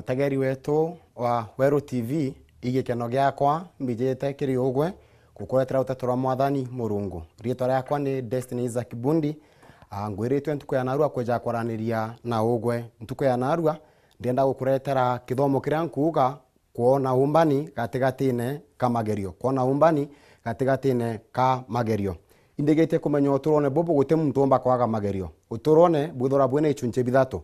mutegeri wetu wa Weru TV igikeno giakwa mbijete kiri ugwe kukuretera utatu rwa mwathani Murungu. Rietwa riakwa ni Destiny Isaac Bundi. Ngwiritwe ntuko ya narua kweja kwaraniria na ugwe. Ntuko ya narua ndienda gukuretera kithomo kiria nkuga kuona umbani gatigatine ka magerio. Kuona umbani gatigatine ka magerio. Indigite kumenya uturone bobo gute muntu omba kwaga magerio. Uturone buthora bwene ichunche bithatu.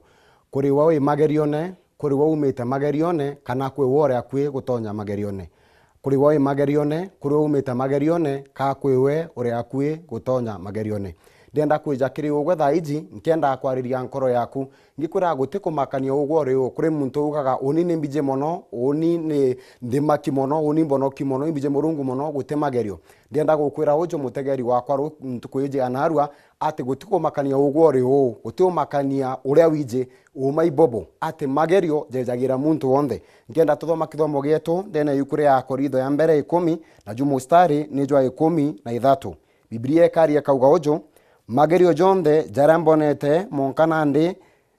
Kuri wawe magerione, kuri wawe umete magerione, kana kwe wore akwe gutonya magerione. Kuri wawe magerione, kuri wawe umete magerione, ka kwe we ore akwe gutonya magerione. Ndenda kwija kiri ugwe thaiji nkenda kwariria nkoro yaku ngikwira guti kumakania ugwo ri kuri muntu ugaga oni ni mbije mono, oni ni ndimaki mono, oni mbono ki mono, mbije Murungu mono gute magerio. Ndenda gukwira ujo mutegeri wakwa ntukwije anarua ati guti kumakania ugwo ri guti umakania uria wije umaibobo ati magerio jejagira muntu wonde. Ngenda tuthoma kithomo gietu ndene yukure ya Korintho ya mbere 10 na jumu stari ni jwa 13. Biblia ekaria kauga ujo magerio jonde jarambonete monkanandi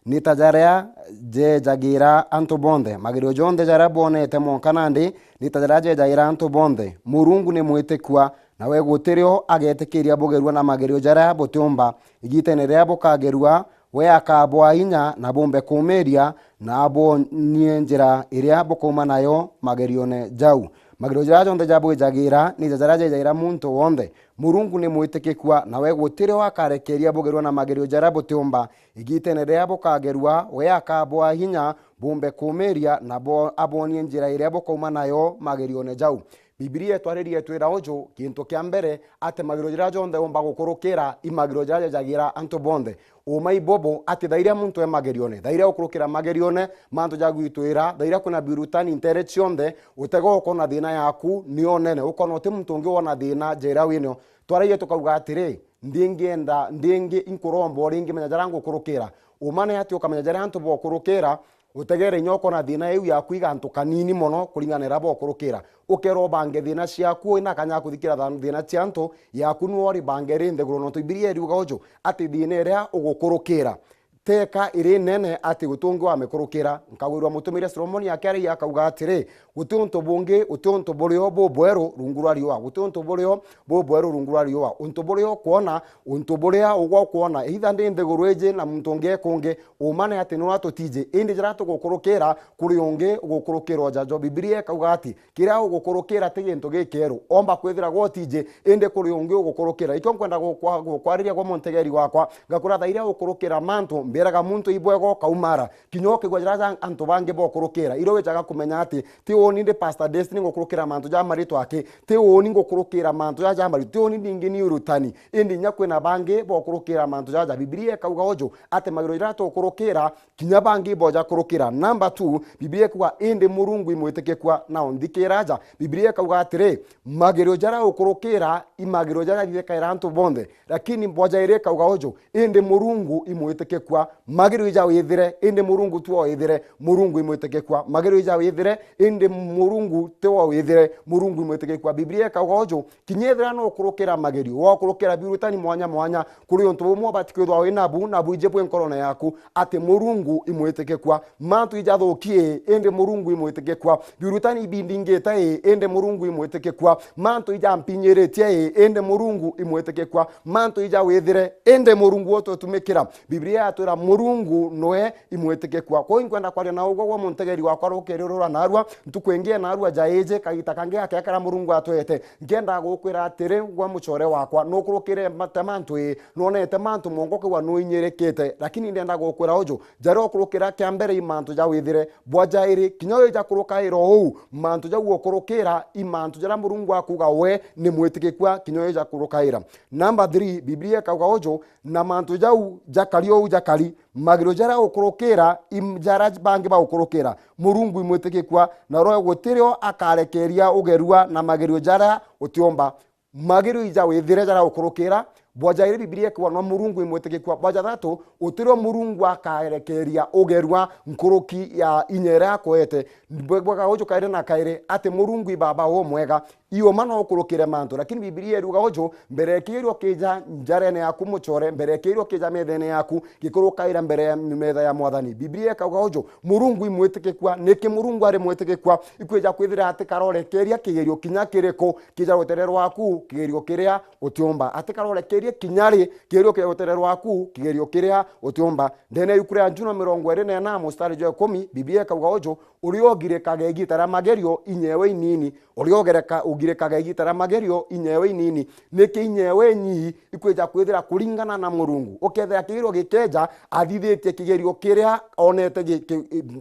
nitajaria je jagira antobonde. Magerio jonde jarabonete monkanandi nitajaria je jagira antobonde. Murungu ni mwitekwa nawe gutirio agetekiria bogerwa na magerio jara botomba igitenerea bokagerwa we akabwa hinya na bombe kumeria na abo nienjira iria bokoma nayo magerione jau. Magerio jara jonde jabo jagira ni jajaria jaira muntu wonde. Murungu ni mwitikikwa nawe gutirio akarekeria bogerwa na magerio jara botomba igitenerea bokagerwa we akabwa hinya bombe kumeria na abo nienjira iria bokoma nayo magerione jau. Biblia twaririe twira ojo kintu kia mbere ate magerio jara jonde omba gukurukira imagerio jara jagira antobonde umai bobo ati thairia muntu emagerione thairia ukurukira magerione mantu jagwitwira thairia kuna birutani interechionde utego ukona thina yaku nionene ukona uti muntu ungi wona thina jera wino twaraie tukauga atiri ndingi inkurombo ringi menya jara ngukurukira umane ati ukamenya jara antu bokurukira utegere nyoko na thina iu ya kuiga antu kanini mono kuringanira bokurukira ukero bange thina ciaku ina kanya kuthikira thina ciantu yaku nuori bangeri ntheguro no Biblia riuga ojo ati thina iria ugukurukira teka iri nene ati gutungi wa mikurukira nkagwirwa mutumire Solomoni akari yakauga atiri gutuntu bungi utuntu burio bobwero rungura riwa gutuntu burio bobwero rungura riwa untu burio kuona untu buria ugwa kuona itha ndi ntheguro eje na muntu nge kunge umane ati no atotije indi jara tugukurukira kuri ungi ugukurukira jajo. Biblia kauga ati kira ugukurukira tigintu gikeru omba kwithira gotije indi kuri ungi ugukurukira ikyo nkwenda gukwariria kwa montegeri wakwa ngakura thairia ugukurukira mantu mberaga muntu ibwego kaumara kinyoke gwajaraza antu bange bokurukira iro wejaga kumenya ati ti oni ndi Pastor Destiny ngokurukira mantu ja marito ake ti oni ngokurukira mantu ja marito ti oni ndingi ni urutani indi nyakwe na bange bokurukira mantu ja. Biblia kauga ojo ate magiro irato ukurukira kinya bange boja kurukira. Number 2 Biblia kuwa indi Murungu imwetekekwa na ondikiraja. Biblia kauga atire magiro jara ukurukira imagiro jara githeka antu bonde lakini boja ire kauga ojo indi Murungu imwetekekwa magiro ijao yethire indi Murungu tuo yethire Murungu imwetekekwa magiro ijao yethire indi Murungu tuo yethire Murungu imwetekekwa. Biblia kauga ojo kinyethira no kurukira magerio wo kurukira birutani mwanya mwanya kuri onto bomo batikithwa winabu na buijepwe nkorona yaku ati Murungu imwetekekwa mantu ijathukie indi Murungu imwetekekwa birutani bindingeta indi Murungu imwetekekwa mantu ijampinyeretie indi Murungu imwetekekwa mantu ijawethire indi Murungu ototumikira. Biblia atwira Murungu noe imwetekekwa ko inkwenda kwaria na ugwo montegeri wakwa rukererora narua ntukwengie narua jaeje kagita kange akekara Murungu atwete ngenda gukwira atire gwa muchore wakwa no kurukire matamantu nonete mantu mongoke wa no inyerekete lakini ndenda gukwira ojo jaro kurukira kyambere imantu jawithire bwaja iri kinyo ja kuruka iro huu mantu jawo kurukira imantu jara Murungu akuga we ni mwetekekwa kinyo ja kuruka ira. Number 3 Biblia kauga ojo na mantu jau jakalio jakali magiro jara ukurukira imjara bangi ba ukurukira Murungu imwetekekwa na roho gutirio akarekeria ugerua na magiro jara utiomba magiro ija withire jara ukurukira bojaire Biblia kwa no murungu imwetekekwa boja thatu utiro murungu akarekeria ugerwa nkuruki ya inyera koete bwaga ojo kaire na kaire ate murungu baba wo mwega iyo mano okurukire mantu lakini Biblia iruga ojo mbere kirio kija njarene yaku muchore mbere kirio kija methene yaku gikurukaira mbere ya metha ya mwathani Biblia kauga ojo murungu imwetekekwa niki murungu ari mwetekekwa ikweja kwithira ate karorekeria kigerio kinya kiriko kija weterero waku kigerio kiria utiomba ate karorekeria kinyari kigerio kia weterero waku kigerio kiria utiomba ndene yukura Juno 24 mustari jo 10 Biblia kauga ojo uriogire kagegitara magerio inyewe inini uriogereka ugire kagegitara magerio inyewe inini niki inyewe nyi ikweja kwithira kuringana na murungu ukethera kigerio gikeja athithitie kigerio kiria onete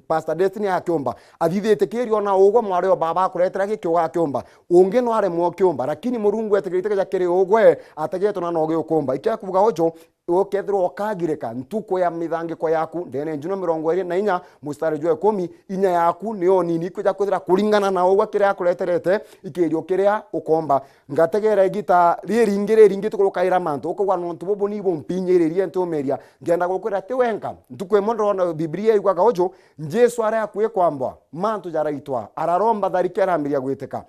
Pastor Destiny akiomba athithitie kigerio na ugo mwario baba kuretera gikyo akiomba ungi no are mo kiomba lakini murungu etegerite keja kiri ugwe ategeto na noge ukomba ikyakuvuga ojo ukethirwo okagireka ntuko ya mithangiko yaku ndene Juno 24 mustari jo 10 inya yaku niyo nini kuja kwithira kuringana na ogwa kiria akureterete ikirio kiria ukomba ngategera igita riringire ringite kurukaira mantu ukogwa nontu bobo nibo mpinyiririe ntumeria ngenda gukwira ti wenka ntuko emondo na Biblia igwaga ojo Jesu ara akuye kwamba mantu jaraitwa araromba tharikera ambiria gwiteka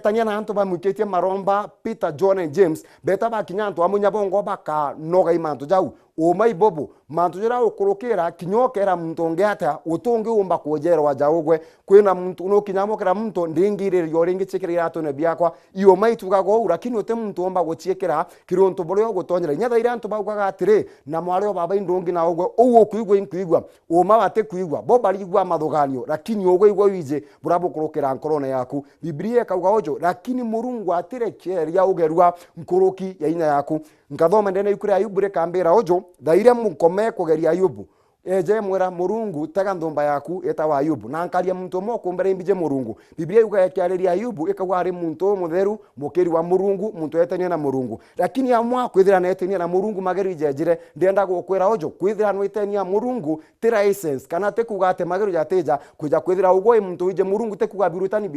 tanya na antu bamuketie maromba Peter John and James beta bakinya antu amunyabongo baka noga imantu jau umai bobo mantu jira ukurukira kinyokera muntu ngata utungi umba kujera wajaugwe kwina muntu no kinyamokera muntu ndingire yoringi chikira atone byakwa iyo mai tugago lakini ute muntu umba guchiekera kironto boryo gutonyera nyatha ira antu bagukaga atire na mwari baba indongi na ugwe uwo kuigwa inkuigwa uma bate kuigwa boba ligwa mathuganio lakini ugwe igwa wije burabo kurukira nkorona yaku Biblia kauga ojo lakini murungu atire keria ugerwa nkuruki ya inya yaku nkathoma ndene yukure Ayubu rekambira ojo thaire mukome kugeria Ayubu eje mwera murungu tega ndomba yaku eta wa Ayubu na nkaria muntu mo kumbere imbije murungu Biblia yuga yakiareria Ayubu ikagwa ari muntu mutheru mukeri wa murungu muntu etania na murungu lakini amwa kwithira na etania na murungu mageri jejire ndenda gukwira ojo kwithira no etania murungu tira essence kana te kugate mageri jateja kuja kwithira ugoi muntu ije murungu te kugabirutani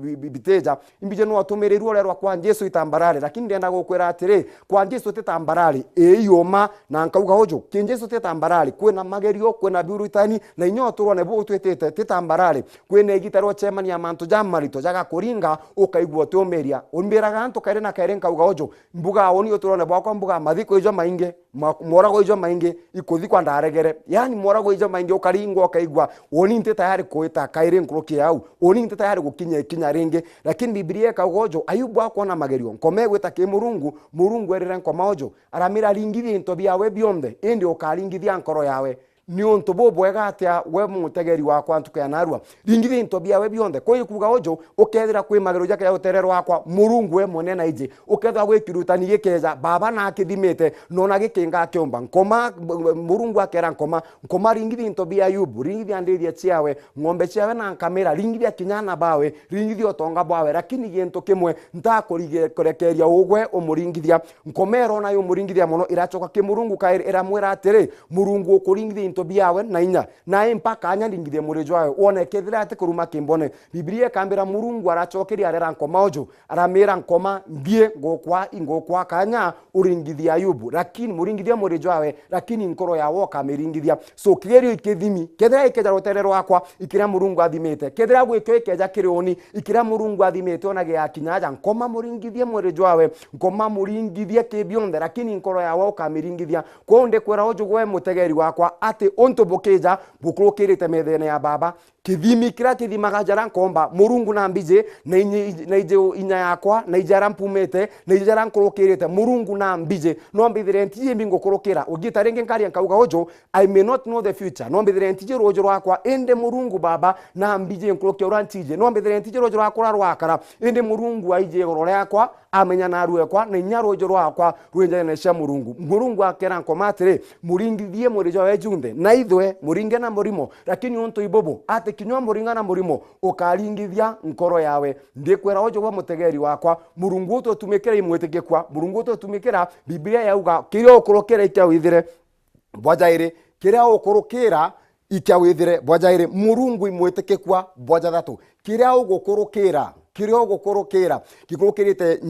biteja imbije no atumirirwo lerwa kwa Jesu itambarare lakini ndenda gukwira atire kwa Jesu tetambarare eyoma na nkauga ojo kinjesu tetambarare kwena gerio kwena birutani na inyoturwo ne bo twetete titambarare kwene gitaro chemani ya mantu jamarito jaga kuringa ukaigwa tomeria umbiraga antu kaire na kaire nkauga ojo mbuga oni oturwo ne bwako mbuga mathiko ijo mainge morago ijo mainge ikuthi kwa ndaregere yani morago ijo mainge ukaringwa ukaigwa oni nte tayari kuita kaire nkuruki yau oni nte tayari gukinya ringe lakini Biblia kauga ojo Ayubu akona magerio nkomegwita ki murungu erire nkoma ojo aramira ringithie into biawe bionde indi ukaringithia nkoro yawe ni onto bobwega atia we mutegeri wakwa ntuke narua ringithie into biawe bionde ko kuga ojo ukethira kwi magero jake ya uterero wakwa murungu we monena ije ukethira gwikirutani gikeja baba na akithimete nona gikinga akiomba nkoma murungu akera nkoma ringithie into bia Ayubu ringithie andiria chiawe ng'ombe chiawe na kamera ringithie kinyana bawe ringithie otonga bawe lakini gento kimwe ntakurige kurekeria ugwe umuringithia nkomero na yo muringithia mono irachoka ki murungu kaire iramwira atire murungu ukuringithia into biawe na inya na impaka anya ringithie murejo wawe one kethira ati kuruma kimbone Biblia kambira murungu arachokeria arera nkoma ojo aramira nkoma mbie ngokwa kanya uringithia Ayubu lakini muringithia murejo wawe lakini nkoro yawo kamiringithia so kigerio ikithimi kethira ikeja roterero wakwa ikira murungu athimete kethira gwikyo ikeja kirioni ikira murungu athimete ona ge akinyaja nkoma muringithie murejo wawe nkoma muringithie kibionde lakini nkoro yawo kamiringithia konde kwera ojo gwe mutegeri wakwa ati onto bokeja bukurukirite methene ya baba kithimi kira kithimaga jara nkomba murungu na mbije na ije inya yakwa na ijara mpumete na ijara nkurukirite murungu na mbije no mbithire ntije mbingo kurukira ugita renge nkari nkauga ojo I may not know the future no mbithire ntije rojo rwakwa ende murungu baba na mbije nkurukira urantije no mbithire ntije rojo rwakwa rwakara ende murungu aije gorore yakwa amenya na ruekwa na nyaro joro akwa ruenjana na sha murungu akera nkomatire muringithie murejo wa junde na ithwe muringe na murimo lakini onto ibobo ate kinywa muringa na murimo ukaringithia nkoro yawe ndikwera ojo wa mutegeri wakwa murungu to tumekera imwetegekwa murungu to tumekera Biblia yauga kirio kurokera ikyawithire bwajaire kirio kurokera ikyawithire bwajaire murungu imwetekekwa bwaja thatu kirio gukurukira kirio gukurukira gikurukirite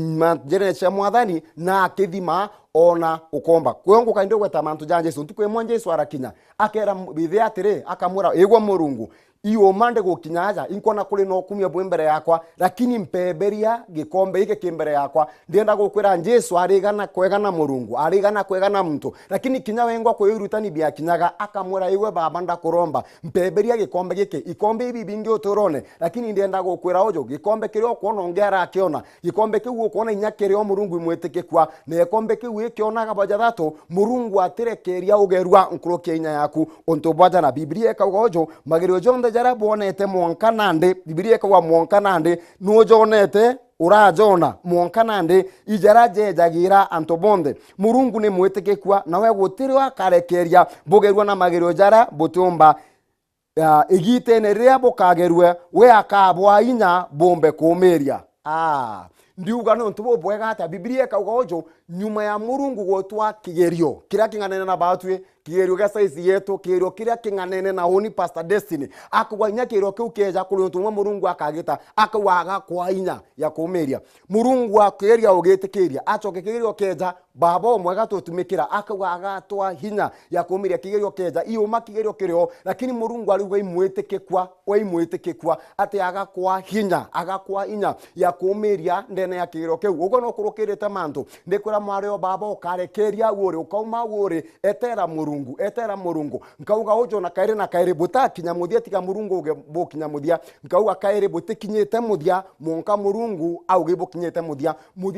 njira cia mwathani na kithima ona ukomba kwongo kainde gweta mantu ja Jesu ntukwe mwa Jesu arakinya akera bithe atire akamura igwa murungu iyo mande gukinyaja inkona kuri no kumya bwembere yakwa lakini mpeberia gikombe ike kimbere yakwa ndienda gukwira Jesu arigana kwegana murungu arigana kwegana muntu lakini kinya wengwa kwirutani bia kinyaga akamura igwe baba nda kuromba mpeberia gikombe gike ikombe ibi bingi uturone lakini ndienda gukwira ojo gikombe kirio kuona ngera akiona gikombe kiu kuona inyakirio murungu imweteke kwa ne gikombe kiu ikionaga baja thato murungu atirekeria ugerua nkurokia inya yaku onto baja na Biblia ikauga ojo magirio jonde jara bonete mwankanande Biblia ikauga mwankanande no jonete urajona mwankanande ijara jejagira antobonde murungu ni mweteke kwa nawe gutirio akarekeria bugerua na magirio jara butumba igite ne rebo kagerwe we akabwa inya bombe kumeria ndiuga no ntubo bwega ata Biblia ikauga ojo nyuma ya murungu gotwa kigerio kira kinganene na batwe kigerio ga size yetu kigerio kira kinganene na honi Pastor Destiny akugwa inya kigerio kiu keja kuri ntumwa murungu akagita akawaga kwa inya ya kumeria murungu akigeria ugitikiria acoke kigerio keja baba mwega tutumikira akawaga twa hinya ya kumeria kigerio keja iyo makigerio kirio lakini murungu aliwe imwetekekwa ati agakwa hinya agakwa inya ya kumeria ndene ya kigerio kiu ugo no kurukirite mantu ndikura mwario baba ukarekeria wore ukauma wore etera murungu nkauga ojo na kaire buta kinyamuthia tiga murungu uge bo kinyamuthia nkauga kaire butikinyete muthia monka murungu au gibo kinyete muthia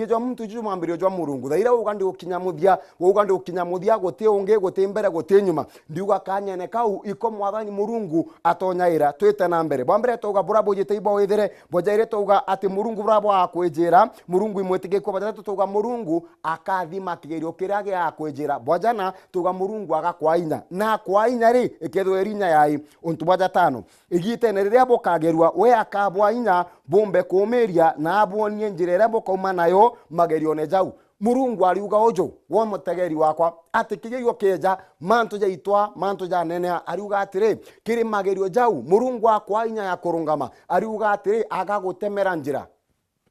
jo muntu ju mambirio jo murungu thaira ugandi ukinyamuthia ugandi ukinyamuthia gote unge gote mbere gote nyuma ndiuga kanyene kau iko mwathani murungu atonyaira twite na mbere bwambere toga burabo jite ibo wethere bojaire toga ati murungu burabo akwenjira murungu imwetike kwa bajata toga murungu akathima kigerio kiria gia kwenjira bwajana toga murungu agakwa inya na kwa inya ri ikethwe rinya yai untu baja tano igite ne riria bokagerwa we akabwa inya bombe kumeria na abonie njire riria bokauma nayo magerio ne jau murungu aliuga ojo wo mutegeri wakwa ati kigerio keja mantu ja itwa mantu ja nene aliuga atire kiri magerio jau murungu akwa inya ya kurungama aliuga atire agagutemera njira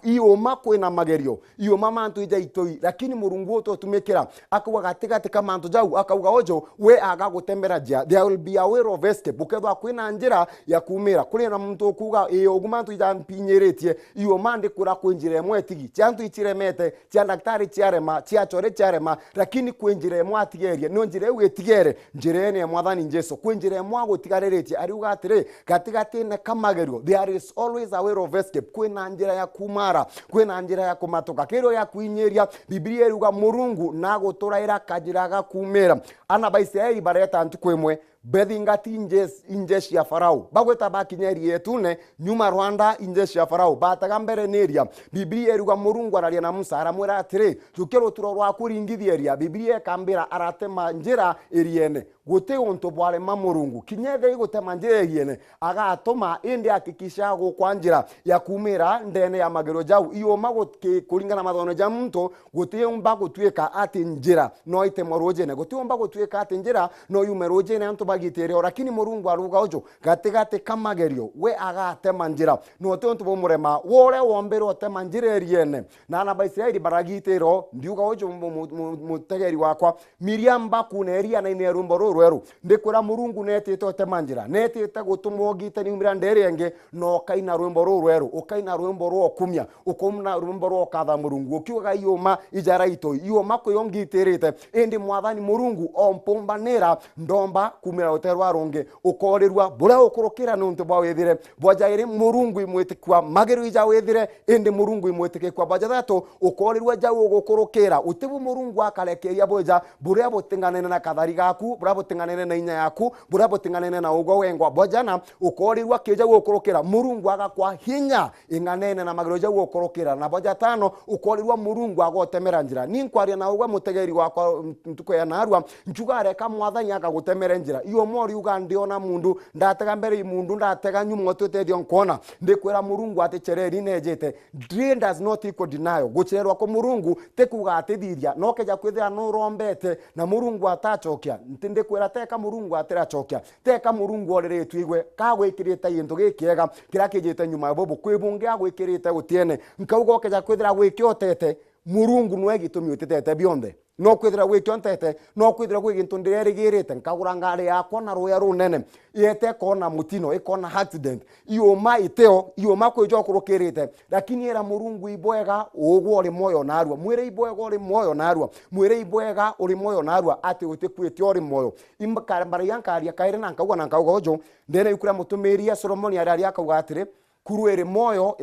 iyo makwe na magerio iyo mamantu ija itoi lakini murungu to tumekera akawa katika mantu jau akauga ojo we agagutembera jia there will be a way of escape bukedwa kwina njira ya kumira kuri na muntu kuga iyo gumantu ija mpinyeretie iyo mande kura kwenjire mwetigi chantu ichiremete cha daktari chiarema chia chore chiarema lakini kwenjire mwatigerie no njire wetigere njirene ya mwathani Jesu kwenjire mwago tigareretie ariuga atire katika tene kamagerio there is always a way of escape kwina njira ya kumara kwina njira ya kumatoka kero ya kuinyeria Biblia iruga murungu nago toraira kajiraga kumera ana baisraeli bareta antukwemwe bedingati injeshi ya Farao bagweta bakinyeri yetune nyuma Rwanda injeshi ya Farao bataga mbere neria Biblia iruga murungu araria na Musa aramwira atire tukero turorwa kuringithieria Biblia kambira aratema njira iriene gote onto bwale mamurungu kinyethe igutema njira iriene agatoma indi akikisha gukwanjira ya kumira ndene ya magero jau iyo mago kuringana mathono ja muntu gote umba gutweka ati njira no itemorojene gote umba gutweka ati njira no yumerojene antu bagitere lakini murungu aruga ojo gatigate kamagerio we agatema njira no tontu bomurema wore wombero tema njira iriene na na baisraeli baragitero ndiuga ojo mutegeri wakwa Miriam bakuneria na ine rumbo rweru ndikura murungu netete tema njira netete gutumwo gite ni umira nderenge no kaina rumbo rweru ukaina rumbo ro kumya ukomna rumbo ro katha murungu ukiuga yoma ijara ito yoma ko yongiterete indi mwathani murungu ompombanera ndomba kumira uterwa ronge ukorerwa bura ukurukira nuntu bwa wethire bwajaire murungu imwetikwa magero ija wethire indi murungu imwetikwa bajathato ukorerwa jau ugukurukira utibu murungu akalekeria boja bura botinganene na kathari gaku bura botinganene na inya yaku bura botinganene na ugo wengwa bojana ukorerwa kija ugukurukira murungu agakwa hinya inganene na magero jau ugukurukira na bojatano ukorerwa murungu agotemera njira ninkwaria na ugo mutegeri wakwa ntuko ya narwa nchuga reka mwathani akagutemera njira iyo mori ugande ona mundu ndatega mbere mundu ndatega nyuma tutethio nkona ndikwira murungu ati chereri nejete. Delay does not equal denial. Guchererwa ko murungu tekuga atithiria no keja kwithira no rombete na murungu atachokia ndikwira teka murungu atirachokia teka murungu oreretwe igwe kagwikirite into gikiega kira kijite nyuma bobo kwibunge agwikirite gutiene nkaugo keja kwithira gwikiotete murungu no egitumi utitete bionde no kwithira gwikiontete no kwithira gwigintu ndirerigirite nkagura ngari yakwa na ruya runene yete kona mutino ikona accident iyo ma iteo iyo makwejo kurukirite lakini era murungu ibwega ugwo ri moyo narua mwire ibwega uri moyo narua mwire ibwega uri moyo narua ati utikwite uri moyo imbakara mbari yankari akaire na nkauga ojo ndene yukura mutumiria Solomoni ari akauga atire kuruere moyo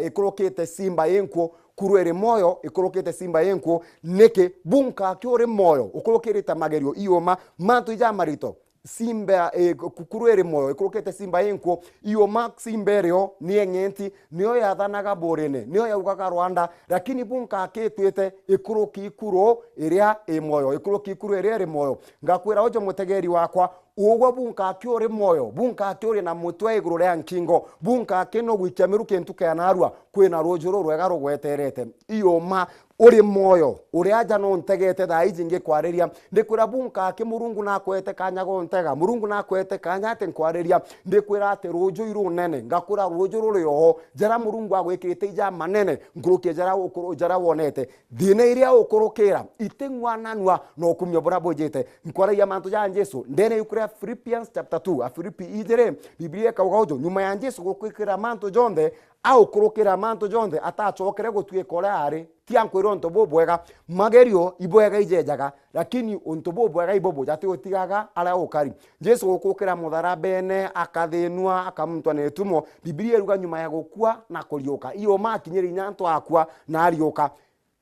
ikurukite simba yenko kuruere moyo ikurukite simba yenko neke bunka kyore moyo ukurukirita magerio ioma mantu ija marito simba kuruere moyo ikurukite simba yenko ioma simberio niengenti niyo yathanaga borene niyo yaugaga Rwanda lakini bunka ketwete ikuruki ikuro iria moyo ikuruki ikuro iria moyo ngakwira ojo mutegeri wakwa ugo bunka kyore moyo bunka kyore na mutwe iguru ria nkingo bunka kino gwikyamiru kintu kanarua kwina rojoro rwega rugweterete iyo ma uri moyo uri aja no ntegete tha ijinge kwariria ndikwira bunka ke murungu na kwete kanya go ntega murungu na kwete kanya ate kwariria ndikwira ate rojo iru nene ngakura rojo ruri oho jara murungu agwikite ija manene nguruke jara ukuru jara wonete dine iria ukurukira itengwananwa no kumyo borabojete nkwara ya mantu ja Jesu ndene yukura Philippians chapter 2 Filipi idere Biblia kaugojo nyuma ya Jesu gukikira mantu jonde au kurukira mantu jonde atachokere gutwie kore ari tiankwiro ntobo bwega magerio ibwega ijejaga lakini ontobo bwega ibobo jati otigaga ala ukari Jesu gukukira mutharabene akathinua akamutwa netumo Biblia iruga nyuma ya gukua na kurioka iyo makinyiri nyanto akwa na arioka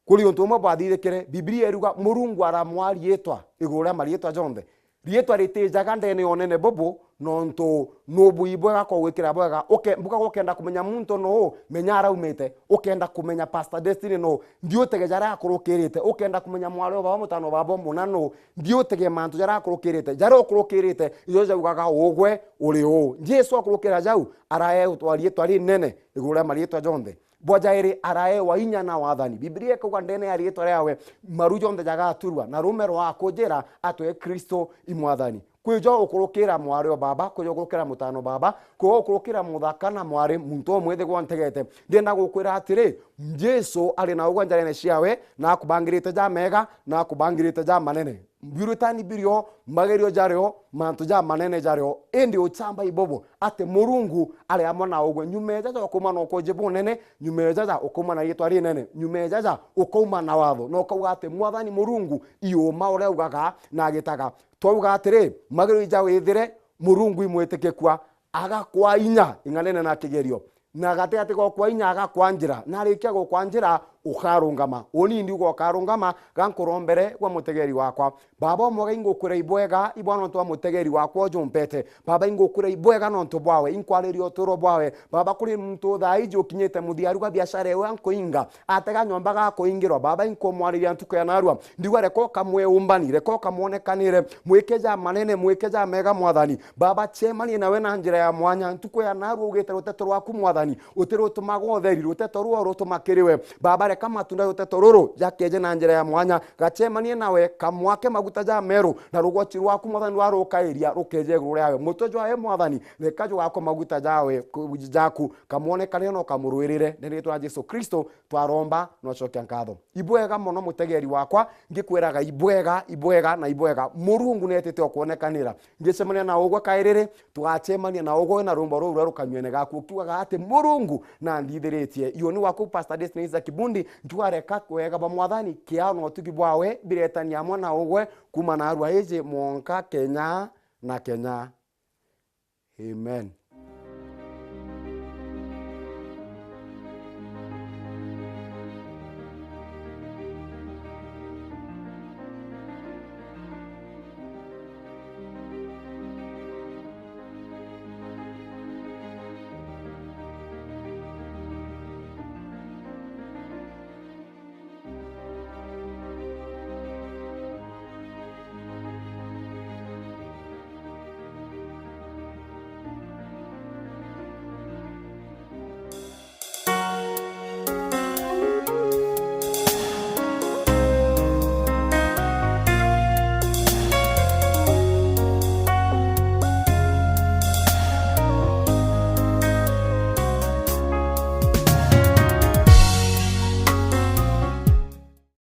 kuri ontomo bathire Biblia iruga murungu aramwari etwa igura marietwa jonde rietwa ritejaga ndene onene bobo nonto nobu ibwega ko wikira bwega mbuka gukenda kumenya muntu no menyara umete ukenda kumenya Pastor Destiny no ndiotege jara akurukirite ukenda kumenya mwari baba mutano baba munano ndiotege mantu jara akurukirite jara akurukirite ijoja ugaga ogwe uri o Jesu akurukira jau araye utwari twari nene igura marietwa jonde bojairi araye wa inya na wathani Biblia kuga ndene arietwa yawe marujonde jaga aturwa na rumero akojera atwe Kristo imwathani kwijo ukurukira mwari baba kwijo ukurukira mutano baba ko ukurukira muthaka na mwari muntu mwethe gwantegete ndenda gukwira atiri Jesu ari na ugwanjarene ciawe na kubangirite ja mega na kubangirite ja manene birutani birio magerio jario mantu ja manene jario endi ochamba ibobo ate murungu ari amona ogwe nyumeja ja okuma no koje bunene nyumeja ja okuma na yetwa ri nene nyumeja ja okuma na watho no kauga ate mwathani murungu iyo maore ugaga na gitaga twauga atiri magerio jawe ithire murungu imwetekekwa agakwa inya inganene na kigerio na gate ate kwa inya agakwa njira na rikia kwa njira ukarungama oni ndi ugo karungama gankurombere kwa mutegeri wakwa baba mwoga ingukura ibwega ibwana ntwa mutegeri wakwa jumpete baba ingukura ibwega no ntobwawe inkwaliri otoro bwawe baba kuri muntu thaiji ukinyete muthiaruga biashara ewe ankoinga atega nyomba ga koingirwa baba inkomwariria ntuko ya narua ndigwa reko kamwe umbani reko kamonekanire mwikeja manene mwikeja mega mwathani baba chemani nawe na njira ya mwanya ntuko ya narua ugete ruteto rwaku mwathani utero tumago theri ruteto ruo rutumakiriwe baba kama tunda yote tororo jakeje na njira ya mwanya gachemanie nawe kamwake maguta ja meru na rugochi rwaku mwathani warukairia rukeje gure yawe mutojo aye mwathani rekajo gako maguta jawe jaku kamonekane no kamurwirire ndirito Jesu Kristo twaromba no cokia nkatho ibwega muno mutegeri wakwa ngikwiraga ibwega na ibwega murungu netete okuonekanira ngicemania na ugwe kairire tugachemania na ugwe na rumbo ruru rukanyene gaku kiwaga ate murungu na ndithiritie iyo ni waku Pastor Destiny za Kibundi ntwareka kwega ba mwathani kiano tukibwawe biretania mwana ugwe kuma na arwa eje monka Kenya na Kenya. Amen.